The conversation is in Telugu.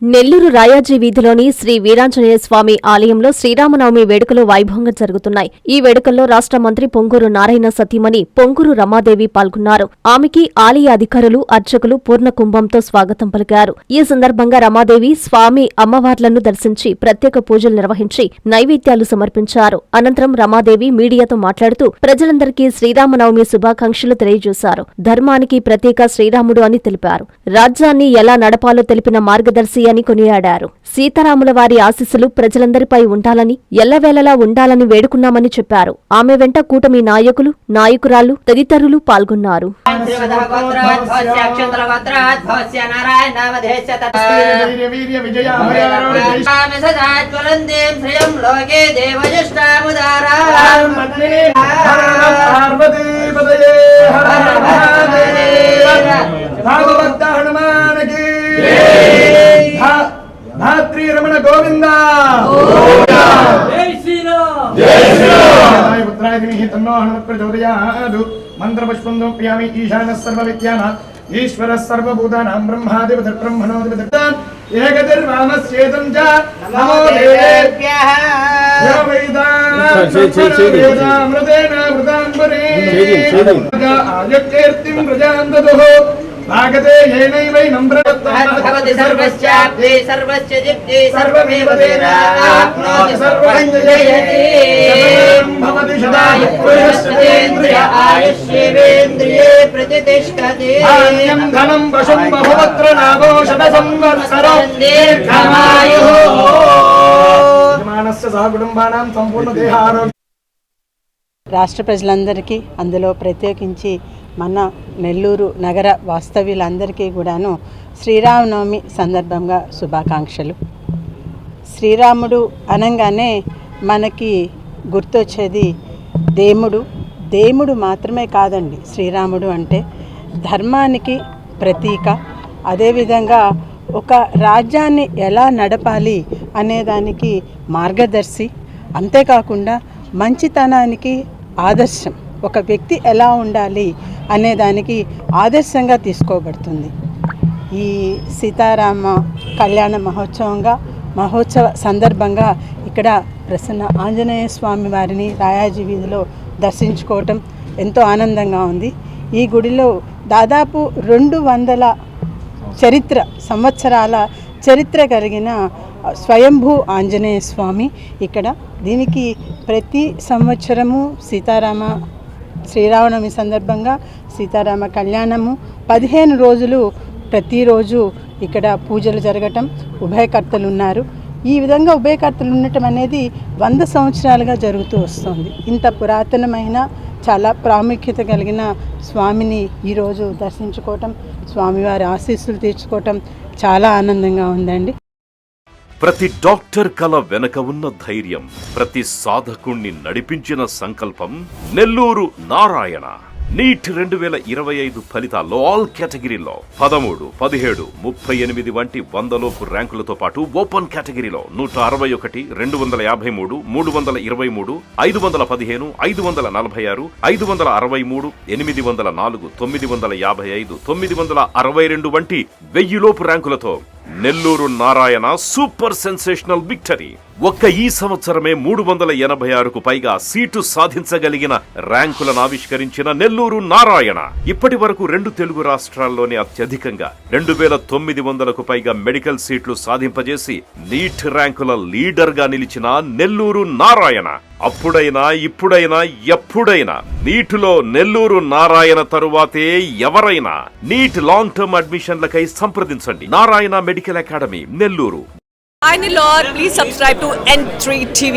నెల్లూరు రాయాజీ వీధిలోని శ్రీ వీరాంజనేయ స్వామి ఆలయంలో శ్రీరామనవమి వేడుకలు వైభవంగా జరుగుతున్నాయి. ఈ వేడుకల్లో రాష్ట్ర మంత్రి పొంగూరు నారాయణ సతీమణి పొంగూరు రమాదేవి పాల్గొన్నారు. ఆమెకి ఆలయ అధికారులు, అర్చకులు పూర్ణ కుంభంతో స్వాగతం పలికారు. ఈ సందర్భంగా రమాదేవి స్వామి అమ్మవార్లను దర్శించి ప్రత్యేక పూజలు నిర్వహించి నైవేద్యాలు సమర్పించారు. అనంతరం రమాదేవి మీడియాతో మాట్లాడుతూ ప్రజలందరికీ శ్రీరామనవమి శుభాకాంక్షలు తెలియజేశారు. ధర్మానికి ప్రతీక శ్రీరాముడు అని తెలిపారు. రాజ్యాన్ని ఎలా నడపాలో తెలిపిన మార్గదర్శి అని కొనియాడారు. సీతారాముల వారి ఆశీస్సులు ప్రజలందరిపై ఉండాలని, ఎల్లవేళలా ఉండాలని వేడుకున్నామని చెప్పారు. ఆమె వెంట కూటమి నాయకులు, నాయకురాళ్లు తదితరులు పాల్గొన్నారు. धात्री रमण गोविंदा जय श्री राम पुत्राय धीमहि तन्नो हनुमत् प्रचोदयात् मंत्रपुष्पं समर्पयामि ईशानः सर्वविद्यानां ईश्वरः सर्वभूतानां ब्रह्मादिपतिर्ब्रह्मणोऽधिपतिर् एकतिर्वामस्येतं च नमो देवेभ्यः यो वेदामृतेन वृताम्बरे आयकीर्तिं प्रजां ददुः भागते येनैवैनं भवति सर्वस्याप्ति सर्वस्य जित्ति सर्वमेव तेनाप्नोति सर्वं जयति भवति शताय पुरुषस्तेन्द्रिय आयुष्येवेन्द्रिये प्रतिष्ठति धान्यं धनं पशुं बहुवत्र लाभो शतसंवत्सरं दीर्घमायुः मानस्य सह कुटुंबानां संपूर्ण देहारोग्य రాష్ట్ర ప్రజలందరికీ అందులో ప్రత్యేకించి మన నెల్లూరు నగర వాస్తవ్యులందరికీ కూడాను శ్రీరామనవమి సందర్భంగా శుభాకాంక్షలు. శ్రీరాముడు అనగానే మనకి గుర్తొచ్చేది దేవుడు మాత్రమే కాదండి. శ్రీరాముడు అంటే ధర్మానికి ప్రతీక. అదేవిధంగా ఒక రాజ్యాన్ని ఎలా నడపాలి అనేదానికి మార్గదర్శి. అంతేకాకుండా మంచితనానికి ఆదర్శం. ఒక వ్యక్తి ఎలా ఉండాలి అనేదానికి ఆదర్శంగా తీసుకోబడుతుంది. ఈ సీతారామ కళ్యాణ మహోత్సవ సందర్భంగా ఇక్కడ ప్రసన్న ఆంజనేయ స్వామి వారిని రాయాజీ వీధిలో దర్శించుకోవటం ఎంతో ఆనందంగా ఉంది. ఈ గుడిలో దాదాపు 200 సంవత్సరాల చరిత్ర కలిగిన స్వయంభూ ఆంజనేయ స్వామి ఇక్కడ. దీనికి ప్రతి సంవత్సరము శ్రీరామనవమి సందర్భంగా సీతారామ కళ్యాణము 15 రోజులు ప్రతిరోజు ఇక్కడ పూజలు జరగటం, ఉభయకర్తలు ఉన్నారు. ఈ విధంగా ఉభయకర్తలు ఉండటం అనేది 100 సంవత్సరాలుగా జరుగుతూ వస్తుంది. ఇంత పురాతనమైన చాలా ప్రాముఖ్యత కలిగిన స్వామిని ఈరోజు దర్శించుకోవటం, స్వామివారి ఆశీస్సులు తీర్చుకోవటం చాలా ఆనందంగా ఉందండి. ప్రతి డాక్టర్ కల వెనక ఉన్న ధైర్యం, ప్రతి సాధకుణ్ణి నడిపించిన సంకల్పం నెల్లూరు నారాయణ. నీట్ 2025 ఫలితాల్లో ఆల్ కేటగిరీలో 13, 17, 38 వంటి 100లోపు ర్యాంకులతో పాటు ఓపెన్ కేటగిరీలో 161, 253, 323, 515, 546, 563, 804, 955, 962 వంటి 1000లోపు ర్యాంకులతో Nellore Narayana super sensational victory. ఒక్క ఈ సంవత్సరమే 386కు పైగా సీటు సాధించగలిగిన ర్యాంకులను ఆవిష్కరించిన నెల్లూరు నారాయణ ఇప్పటి వరకు 2 తెలుగు రాష్ట్రాల్లోనే అత్యధికంగా 2900కు పైగా మెడికల్ సీట్లు సాధింపజేసి నీట్ ర్యాంకుల లీడర్ గా నిలిచిన నెల్లూరు నారాయణ అప్పుడైనా ఇప్పుడైనా ఎప్పుడైనా నీటిలో నెల్లూరు నారాయణ తరువాతే ఎవరైనా. నీట్ లాంగ్ టర్మ్ అడ్మిషన్లకై సంప్రదించండి. Narayana medical academy, Nellore. Hi Nilor, please subscribe to N3 TV.